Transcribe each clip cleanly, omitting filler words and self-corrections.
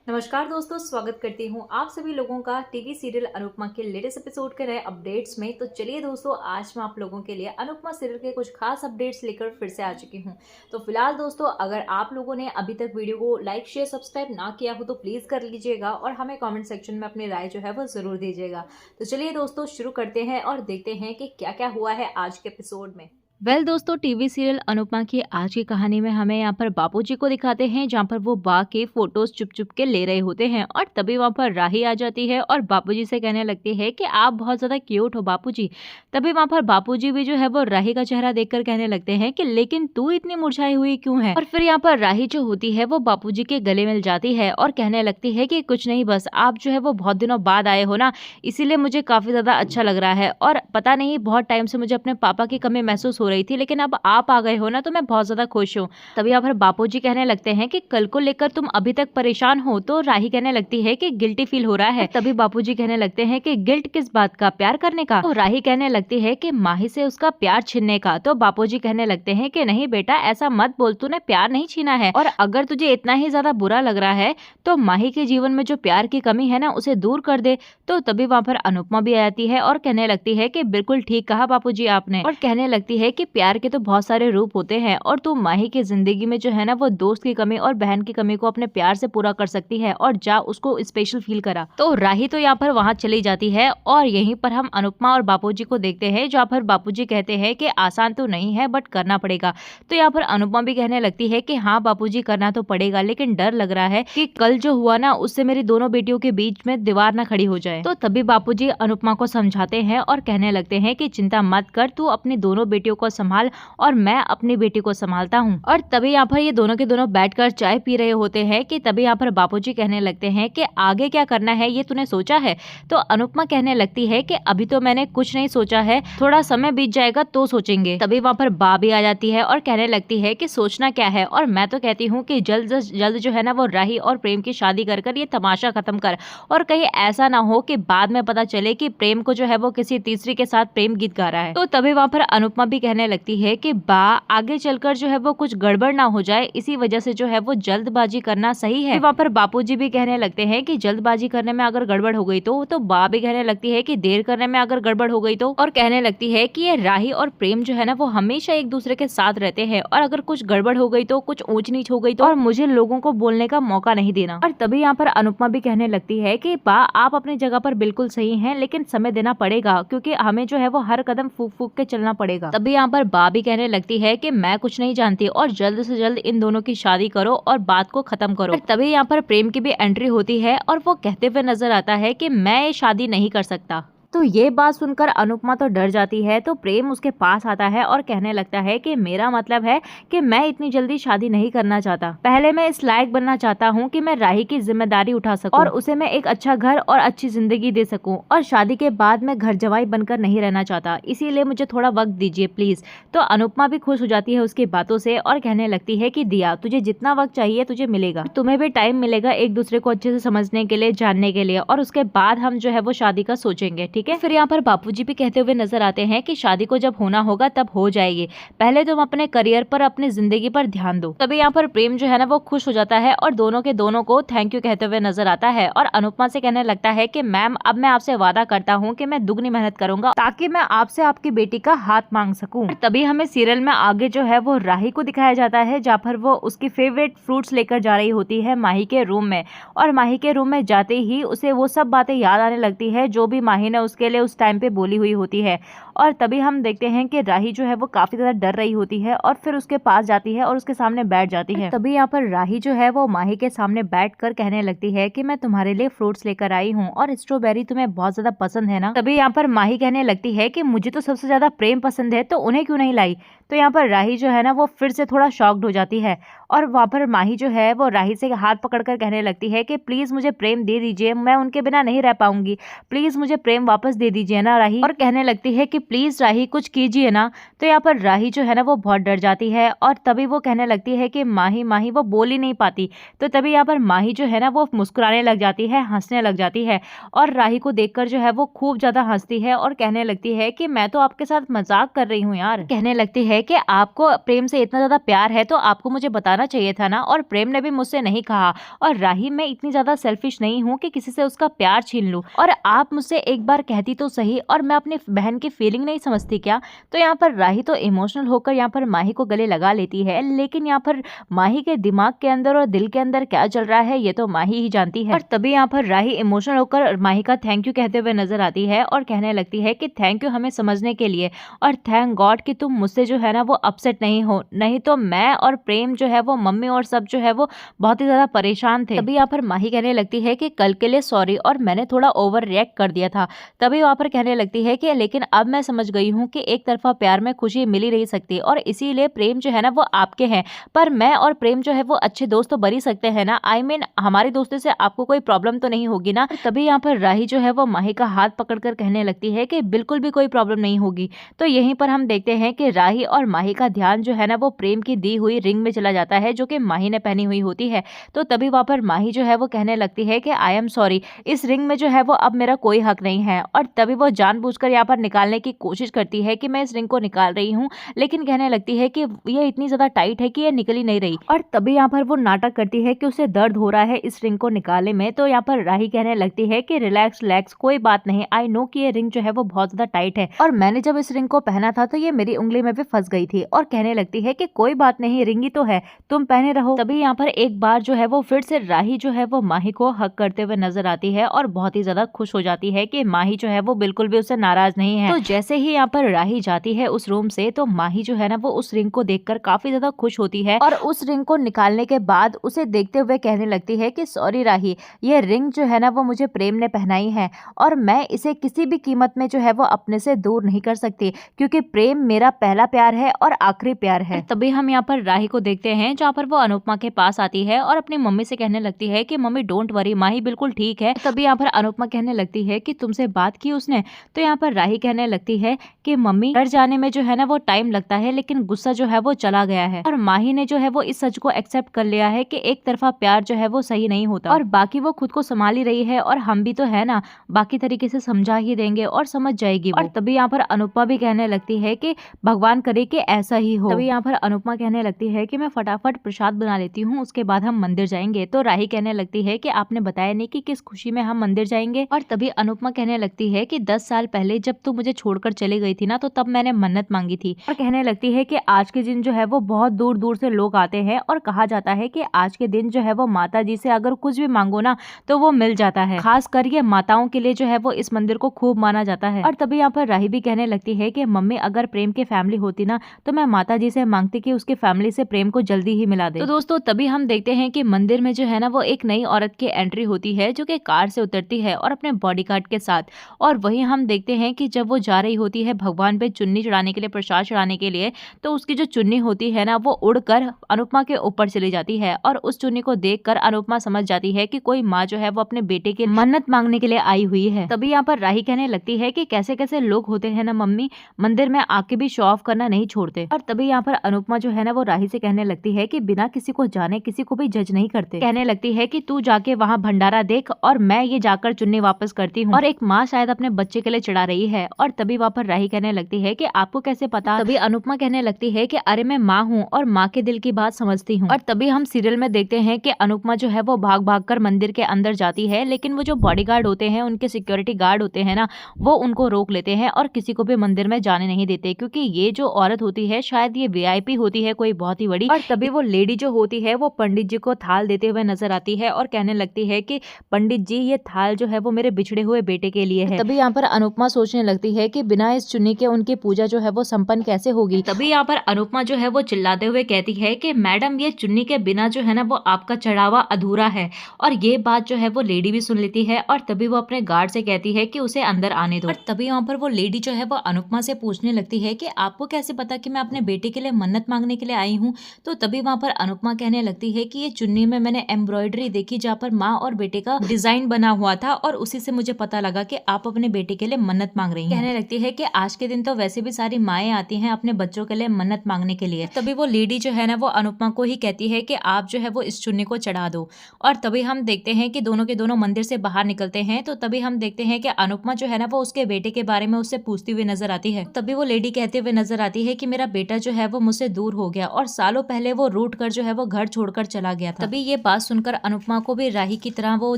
नमस्कार दोस्तों, स्वागत करती हूँ आप सभी लोगों का टीवी सीरियल अनुपमा के लेटेस्ट एपिसोड के नए अपडेट्स में। तो चलिए दोस्तों, आज मैं आप लोगों के लिए अनुपमा सीरियल के कुछ खास अपडेट्स लेकर फिर से आ चुकी हूँ। तो फिलहाल दोस्तों, अगर आप लोगों ने अभी तक वीडियो को लाइक शेयर सब्सक्राइब ना किया हो तो प्लीज़ कर लीजिएगा और हमें कॉमेंट सेक्शन में अपनी राय जो है वो ज़रूर दीजिएगा। तो चलिए दोस्तों, शुरू करते हैं और देखते हैं कि क्या क्या हुआ है आज के एपिसोड में। दोस्तों, टीवी सीरियल अनुपमा की आज की कहानी में हमें यहाँ पर बापूजी को दिखाते हैं, जहाँ पर वो बा के फोटोज चुप चुप के ले रहे होते हैं और तभी वहाँ पर राही आ जाती है और बापूजी से कहने लगती है कि आप बहुत ज्यादा क्यूट हो बापूजी। तभी वहाँ पर बापूजी भी जो है वो राही का चेहरा देखकर कहने लगते हैं कि लेकिन तू इतनी मुरझाई हुई क्यों है। और फिर यहाँ पर राही जो होती है वो बापूजी के गले मिल जाती है और कहने लगती है कि कुछ नहीं, बस आप जो है वो बहुत दिनों बाद आए हो ना, इसीलिए मुझे काफी ज्यादा अच्छा लग रहा है। और पता नहीं, बहुत टाइम से मुझे अपने पापा की कमी महसूस हो रही थी, लेकिन अब आप आ गए हो ना तो मैं बहुत ज्यादा खुश हूँ। तभी यहाँ पर बापूजी कहने लगते हैं कि कल को लेकर तुम अभी तक परेशान हो। तो राही कहने लगती है कि गिल्टी फील हो रहा है। तभी बापूजी कहने लगते हैं कि गिल्ट किस बात का, प्यार करने का। तो राही कहने लगती है कि माही से उसका प्यार छीनने का। तो बापूजी कहने लगते हैं कि नहीं बेटा, ऐसा मत बोल, तूने प्यार नहीं छीना है। और अगर तुझे इतना ही ज्यादा बुरा लग रहा है तो माही के जीवन में जो प्यार की कमी है ना, उसे दूर कर दे। तो तभी वहाँ पर अनुपमा भी आती है और कहने लगती है कि बिल्कुल ठीक कहा बापूजी आपने। और कहने लगती है कि प्यार के तो बहुत सारे रूप होते हैं और तू माही की जिंदगी में जो है ना वो दोस्त की कमी और बहन की कमी को अपने प्यार से पूरा कर सकती है, और जा उसको स्पेशल फील करा। तो राही तो यहाँ पर वहां चली जाती है और यहीं पर हम अनुपमा और बापूजी को देखते हैं, जहाँ पर बापूजी कहते हैं कि आसान तो नहीं है बट करना पड़ेगा। तो यहाँ पर अनुपमा भी कहने लगती है कि हाँ बापूजी, करना तो पड़ेगा, लेकिन डर लग रहा है कि कल जो हुआ ना उससे मेरी दोनों बेटियों के बीच में दीवार ना खड़ी हो जाए। तो तभी बापूजी अनुपमा को समझाते हैं और कहने लगते हैं कि चिंता मत कर, तू अपनी दोनों बेटियों को संभाल और मैं अपनी बेटी को संभालता हूँ। और तभी यहाँ पर ये दोनों के दोनों बैठकर चाय पी रहे होते हैं कि तभी यहाँ पर बापूजी कहने लगते हैं कि आगे क्या करना है ये तूने सोचा है। तो अनुपमा कहने लगती है कि अभी तो मैंने कुछ नहीं सोचा है, थोड़ा समय बीत जाएगा तो सोचेंगे। तभी वहाँ पर बा भी आ जाती है और कहने लगती है कि सोचना क्या है, और मैं तो कहती हूँ कि जल्द से जल्द जो है ना वो राही और प्रेम की शादी कर ये तमाशा खत्म कर, और कहीं ऐसा ना हो कि बाद में पता चले कि प्रेम को जो है वो किसी तीसरी के साथ प्रेम गीत गा रहा है। तो तभी वहाँ पर अनुपमा भी कहने लगती है कि बा आगे चलकर जो है वो कुछ गड़बड़ ना हो जाए, इसी वजह से जो है वो जल्दबाजी करना सही है। वहाँ पर बापूजी भी कहने लगते हैं कि जल्दबाजी करने में अगर गड़बड़ हो गई तो बा भी कहने लगती है कि देर करने में अगर गड़बड़ हो गई तो, और कहने लगती है कि ये राही और प्रेम जो है ना वो हमेशा एक दूसरे के साथ रहते हैं, और अगर कुछ गड़बड़ हो गई तो, कुछ ऊंच नीच हो गई तो, और मुझे लोगों को बोलने का मौका नहीं देना। और तभी यहाँ पर अनुपमा भी कहने लगती है कि बा आप अपनी जगह पर बिल्कुल सही हैं, लेकिन समय देना पड़ेगा क्योंकि हमें जो है वो हर कदम फूक फूक के चलना पड़ेगा। तभी यहाँ पर बा भी कहने लगती है कि मैं कुछ नहीं जानती और जल्द से जल्द इन दोनों की शादी करो और बात को खत्म करो। तभी यहाँ पर प्रेम की भी एंट्री होती है और वो कहते हुए नजर आता है कि मैं ये शादी नहीं कर सकता। तो ये बात सुनकर अनुपमा तो डर जाती है। तो प्रेम उसके पास आता है और कहने लगता है कि मेरा मतलब है कि मैं इतनी जल्दी शादी नहीं करना चाहता, पहले मैं इस लायक बनना चाहता हूँ कि मैं राही की जिम्मेदारी उठा सकूं और उसे मैं एक अच्छा घर और अच्छी जिंदगी दे सकूं, और शादी के बाद मैं घर जवाई बनकर नहीं रहना चाहता, इसीलिए मुझे थोड़ा वक्त दीजिए प्लीज। तो अनुपमा भी खुश हो जाती है उसकी बातों से और कहने लगती है कि दिया, तुझे जितना वक्त चाहिए तुझे मिलेगा, तुम्हें भी टाइम मिलेगा एक दूसरे को अच्छे से समझने के लिए, जानने के लिए, और उसके बाद हम जो है वो शादी का सोचेंगे, ठीक है। फिर यहाँ पर बापूजी भी कहते हुए नजर आते हैं कि शादी को जब होना होगा तब हो जाएगी, पहले तुम अपने करियर पर, अपनी जिंदगी पर ध्यान दो। तभी यहाँ पर प्रेम जो है ना वो खुश हो जाता है और दोनों के दोनों को थैंक यू कहते हुए नजर आता है, और अनुपमा से कहने लगता है कि मैम अब मैं आपसे वादा करता हूँ कि मैं दुगनी मेहनत करूंगा ताकि मैं आपसे आपकी बेटी का हाथ मांग सकूं। तभी हमें सीरियल में आगे जो है वो राही को दिखाया जाता है, जहाँ पर वो उसकी फेवरेट फ्रूट्स लेकर जा रही होती है माही के रूम में, और माही के रूम में जाते ही उसे वो सब बातें याद आने लगती है जो भी माही ने उसके लिए उस टाइम पे बोली हुई होती है। और तभी हम देखते हैं कि राही जो है वो काफी ज्यादा डर रही होती है और फिर उसके पास जाती है और उसके सामने बैठ जाती है। तभी यहाँ पर राही जो है वो माही के सामने बैठकर कहने लगती है कि मैं तुम्हारे लिए फ्रूट्स लेकर आई हूँ और स्ट्रॉबेरी तुम्हें बहुत ज्यादा पसंद है ना। तभी यहाँ पर माही कहने लगती है कि मुझे तो सबसे ज्यादा प्रेम पसंद है, तो उन्हें क्यों नहीं लाई। तो यहाँ पर राही जो है ना वो फिर से थोड़ा शॉक्ड हो जाती है, और वहाँ पर माही जो है वो राही से हाथ पकड़कर कहने लगती है कि प्लीज मुझे प्रेम दे दीजिए, मैं उनके बिना नहीं रह पाऊंगी, प्लीज मुझे प्रेम वापस दे दीजिए ना राही। और कहने लगती है कि प्लीज राही कुछ कीजिए ना। तो यहाँ पर राही जो है ना वो बहुत डर जाती है, और तभी वो कहने लगती है कि माही माही, वो बोल ही नहीं पाती। तो तभी यहाँ पर माही जो है ना वो मुस्कुराने लग जाती है, हंसने लग जाती है, और राही को देखकर जो है वो खूब ज्यादा हंसती है और कहने लगती है कि मैं तो आपके साथ मजाक कर रही हूँ यार। कहने लगती है है कि आपको प्रेम से इतना ज्यादा प्यार है तो आपको मुझे बताना चाहिए था ना, और प्रेम ने भी मुझसे नहीं कहा। और राही, मैं इतनी ज्यादा सेल्फिश नहीं हूँ कि किसी से उसका प्यार छीन लूं, और आप मुझसे एक बार कहती तो सही, और मैं अपनी बहन की फीलिंग नहीं समझती क्या? तो यहाँ पर राही तो इमोशनल होकर यहाँ पर माही को गले लगा लेती है, लेकिन यहाँ पर माही के दिमाग के अंदर और दिल के अंदर क्या चल रहा है ये तो माही ही जानती है। और तभी यहाँ पर राही इमोशनल होकर माही का थैंक यू कहते हुए नजर आती है और कहने लगती है कि थैंक यू हमें समझने के लिए, और थैंक गॉड कि तुम मुझसे जो है ना वो अपसेट नहीं हो, नहीं तो मैं और प्रेम जो है वो, मम्मी और सब जो है वो बहुत ही ज्यादा परेशान थे। तभी यहाँ पर माही कहने लगती है कि कल के लिए सॉरी, और मैंने थोड़ा ओवर रिएक्ट कर दिया था। तभी वहां पर कहने लगती है कि लेकिन अब मैं समझ गई हूँ कि एक तरफा प्यार में खुशी मिल ही नहीं सकती, और इसीलिए प्रेम जो है ना वो आपके हैं, पर मैं और प्रेम जो है वो अच्छे दोस्त तो बन ही सकते हैं ना। I mean, हमारी दोस्ती से आपको कोई प्रॉब्लम तो नहीं होगी ना। तभी यहाँ पर राही जो है वो माही का हाथ पकड़कर कहने लगती है कि बिल्कुल भी कोई प्रॉब्लम नहीं होगी। तो यहीं पर हम देखते हैं कि राही और माही का ध्यान जो है ना वो प्रेम की दी हुई रिंग में चला जाता है, जो कि माही ने पहनी हुई होती है। तो तभी वहां पर माही जो है वो कहने लगती है कि आई एम सॉरी, इस रिंग में जो है वो अब मेरा कोई हक नहीं है। और तभी वो जानबूझकर यहाँ पर निकालने की कोशिश करती है कि मैं इस रिंग को निकाल रही हूँ, लेकिन कहने लगती है कि ये इतनी ज्यादा टाइट है कि ये निकल ही नहीं रही। और तभी यहाँ पर वो नाटक करती है कि उसे दर्द हो रहा है इस रिंग को निकालने में। तो यहाँ पर राही कहने लगती है कि रिलैक्स रिलैक्स, कोई बात नहीं, आई नो कि ये रिंग जो है वो बहुत ज्यादा टाइट है, और मैंने जब इस रिंग को पहना था तो ये मेरी उंगली में भी फंस गई थी। और कहने लगती है कि कोई बात नहीं, रिंग ही तो है, तुम पहने रहो। तभी यहाँ पर एक बार जो है वो फिर से राही जो है वो माही को हक करते हुए नजर आती है, और बहुत ही ज्यादा खुश हो जाती है कि माही जो है वो बिल्कुल भी उससे नाराज नहीं है। तो जैसे ही यहाँ पर राही जाती है उस रूम से, तो माही जो है ना वो उस रिंग को देखकर काफी ज्यादा खुश होती है, और उस रिंग को निकालने के बाद उसे देखते हुए कहने लगती है कि सॉरी राही, ये रिंग जो है ना वो मुझे प्रेम ने पहनाई है, और मैं इसे किसी भी कीमत में जो है वो अपने से दूर नहीं कर सकती, क्योंकि प्रेम मेरा पहला प्यार है और आखिरी प्यार है। तभी हम यहाँ पर राही को देखते हैं जहाँ पर वो अनुपमा के पास आती है और अपनी मम्मी से कहने लगती है कि मम्मी डोंट वरी, माही बिल्कुल ठीक है। तभी यहाँ पर अनुपमा कहने लगती है कि तुमसे बात की उसने? तो यहाँ पर राही कहने लगती है कि मम्मी, डर जाने में जो है ना वो टाइम लगता है, लेकिन गुस्सा जो है वो चला गया है, और माही ने जो है वो इस सच को एक्सेप्ट कर लिया है कि एक तरफा प्यार जो है वो सही नहीं होता, और बाकी वो खुद को संभाल ही रही है, और हम भी तो है ना, बाकी तरीके से समझा ही देंगे और समझ जाएगी वो। और तभी यहाँ पर अनुपमा भी कहने लगती है कि भगवान करे कि ऐसा ही हो। तभी यहाँ पर अनुपमा कहने लगती है कि मैं फटाफट प्रसाद बना लेती हूँ, उसके बाद हम मंदिर जाएंगे। तो राही कहने लगती है कि आपने बताया नहीं कि किस खुशी में हम मंदिर जाएंगे। और तभी अनुपमा कहने लगती है कि 10 साल पहले जब तू मुझे छोड़कर चली गई थी ना, तो तब मैंने मन्नत मांगी थी। और कहने लगती है कि आज के दिन जो है वो बहुत दूर दूर से लोग आते हैं, और कहा जाता है कि आज के दिन जो है वो माता जी से अगर कुछ भी मांगो ना तो वो मिल जाता है। खास कर ये माताओं के लिए जो है वो इस मंदिर को खूब माना जाता है। और तभी यहाँ पर राही भी कहने लगती है कि मम्मी, अगर प्रेम की फैमिली होती ना तो मैं माता जी से मांगती कि उसकी फैमिली से प्रेम को जल्दी ही मिला दे। तो दोस्तों, तभी हम देखते हैं कि मंदिर में जो है ना वो एक नई औरत की एंट्री होती है, जो कि कार से उतरती है और अपने बॉडीगार्ड के साथ। और वहीं हम देखते हैं कि जब वो जा रही होती है भगवान पे चुन्नी चढ़ाने के लिए, प्रसाद चढ़ाने के लिए, तो उसकी जो चुन्नी होती है ना वो उड़कर अनुपमा के ऊपर चली जाती है। और उस चुन्नी को देखकर अनुपमा समझ जाती है कि कोई माँ जो है वो अपने बेटे की मन्नत मांगने के लिए आई हुई है। तभी यहाँ पर राही कहने लगती है कि कैसे कैसे लोग होते हैं ना मम्मी, मंदिर में आके भी शो ऑफ करना नहीं छोड़ते। और तभी यहाँ पर अनुपमा जो है ना वो राही से कहने लगती है कि बिना किसी को जाने किसी को भी जज नहीं करते। कहने लगती है कि तू जाके वहाँ भंडारा देख, और मैं ये जाकर चुन्नी वापस करती हूँ, और एक माँ शायद अपने बच्चे के लिए चढ़ा रही है। और तभी वहाँ पर राही कहने लगती है कि आपको कैसे पता? तभी अनुपमा कहने लगती है कि अरे मैं माँ हूँ और माँ के दिल की बात समझती हूँ। और तभी हम सीरियल में देखते हैं कि अनुपमा जो है वो भाग भाग कर मंदिर के अंदर जाती है, लेकिन वो जो बॉडीगार्ड होते हैं, उनके सिक्योरिटी गार्ड होते हैं ना, वो उनको रोक लेते हैं और किसी को भी मंदिर में जाने नहीं देते, क्योंकि ये जो औरत होती है शायद ये वीआईपी होती है कोई बहुत ही बड़ी। और तभी वो लेडी जो होती है वो पंडित जी को थाल देते हुए नजर आती है और कहने लगती है कि पंडित जी, ये थाल जो है वो मेरे बिछड़े हुए बेटे के लिए है। तभी यहाँ पर अनुपमा सोचने लगती है कि बिना इस चुन्नी के उनकी पूजा जो है वो संपन्न कैसे होगी। तभी यहाँ पर अनुपमा जो है वो चिल्लाते हुए कहती है कि मैडम, ये चुन्नी के बिना जो है ना वो आपका चढ़ावा अधूरा है। और ये बात जो है वो लेडी भी सुन लेती है, और तभी वो अपने गार्ड से कहती है कि उसे अंदर आने दो। और तभी यहाँ पर वो लेडी जो है वो अनुपमा से पूछने लगती है कि आपको कैसे पता कि मैं अपने बेटे के लिए मन्नत मांगने के लिए आई हूँ? तो तभी वहाँ पर अनुपमा कहने लगती है कि ये चुन्नी में मैंने एम्ब्रॉयडरी देखी जहाँ पर माँ और बेटे का डिजाइन बना हुआ था, और उसी से मुझे पता लगा कि आप अपने बेटे के लिए मन्नत मांग रही हैं। कहने लगती है कि आज के दिन तो वैसे भी सारी माएँ आती हैं अपने बच्चों के लिए मन्नत मांगने के लिए। तभी वो लेडी जो है ना वो अनुपमा को ही कहती है कि आप जो है वो इस चुन्नी को चढ़ा दो। और तभी हम देखते हैं कि दोनों के दोनों मंदिर से बाहर निकलते हैं। तो तभी हम देखते हैं कि अनुपमा जो है ना वो उसके बेटे के बारे में उससे पूछती हुई नजर आती है। तभी वो लेडी कहते हुए नजर आती है कि मेरा बेटा जो है वो मुझसे दूर हो गया और सालों पहले वो रूठ कर जो है वो घर छोड़कर चला गया था। तभी ये बात सुनकर अनुपमा को भी राही की तरह वो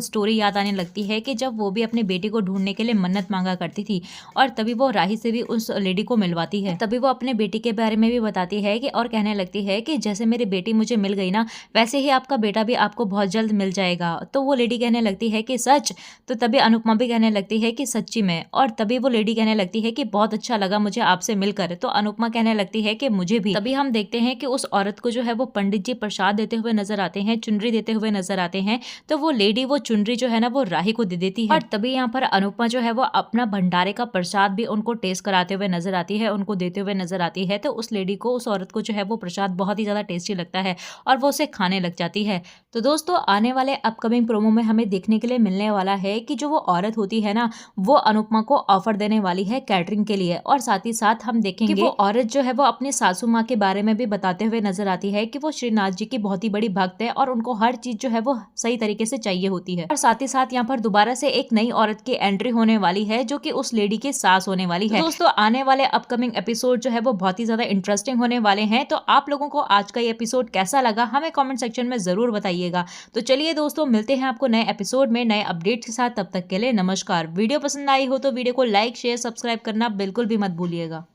स्टोरी याद आने लगती है कि जब वो भी अपनी बेटी को ढूंढने के लिए मन्नत मांगा करती थी और तभी वो राही से भी उस लेडी को मिलवाती है। तभी वो अपने बेटी के बारे में भी बताती है कि और कहने लगती है कि जैसे मेरी बेटी मुझे मिल गई ना, वैसे ही आपका बेटा भी आपको बहुत जल्द मिल जाएगा। तो वो लेडी कहने लगती है कि सच? तो तभी अनुपमा भी कहने लगती है कि सच्ची में। और तभी वो लेडी कहने लगती है कि बहुत अच्छा लगा मुझे आपसे मिलकर। तो अनुपमा कहने लगती है कि मुझे भी। तभी हम देखते हैं कि उस औरत को जो है वो पंडित जी प्रसाद देते हुए नजर आते हैं, चुनरी देते हुए नजर आते हैं। तो वो लेडी वो चुनरी जो है ना वो राही को दे देती है और तभी यहाँ पर अनुपमा जो है वो अपना भंडारे का प्रसाद भी उनको टेस्ट कराते हुए नजर आती है, उनको देते हुए नजर आती है। तो उस लेडी को, उस औरत को जो है वो प्रसाद बहुत ही ज्यादा टेस्टी लगता है और वो उसे खाने लग जाती है। तो दोस्तों आने वाले अपकमिंग प्रोमो में हमें देखने के लिए मिलने वाला है कि जो वो औरत होती है ना, वो अनुपमा को ऑफर देने वाली है कैटरिंग के लिए। और साथ ही साथ हम देखेंगे कि वो औरत जो है वो अपनी सासू माँ के बारे में भी बताते हुए नजर आती है कि वो श्रीनाथ जी की बहुत ही बड़ी भक्त है और उनको हर चीज जो है वो सही तरीके से चाहिए होती है। और साथ ही साथ यहाँ पर दोबारा से एक नई औरत की एंट्री होने वाली है जो कि उस लेडी की सास होने वाली है। तो दोस्तों आने वाले अपकमिंग एपिसोड जो है वो बहुत ही ज्यादा इंटरेस्टिंग होने वाले हैं। तो आप लोगों को आज का ये एपिसोड कैसा लगा हमें कमेंट सेक्शन में जरूर बताइएगा। तो चलिए दोस्तों मिलते हैं आपको नए एपिसोड में नए अपडेट्स के साथ। तब तक के लिए नमस्कार। वीडियो पसंद आई हो तो वीडियो को लाइक शेयर सब्सक्राइब करना बिल्कुल भी मत भूलिएगा।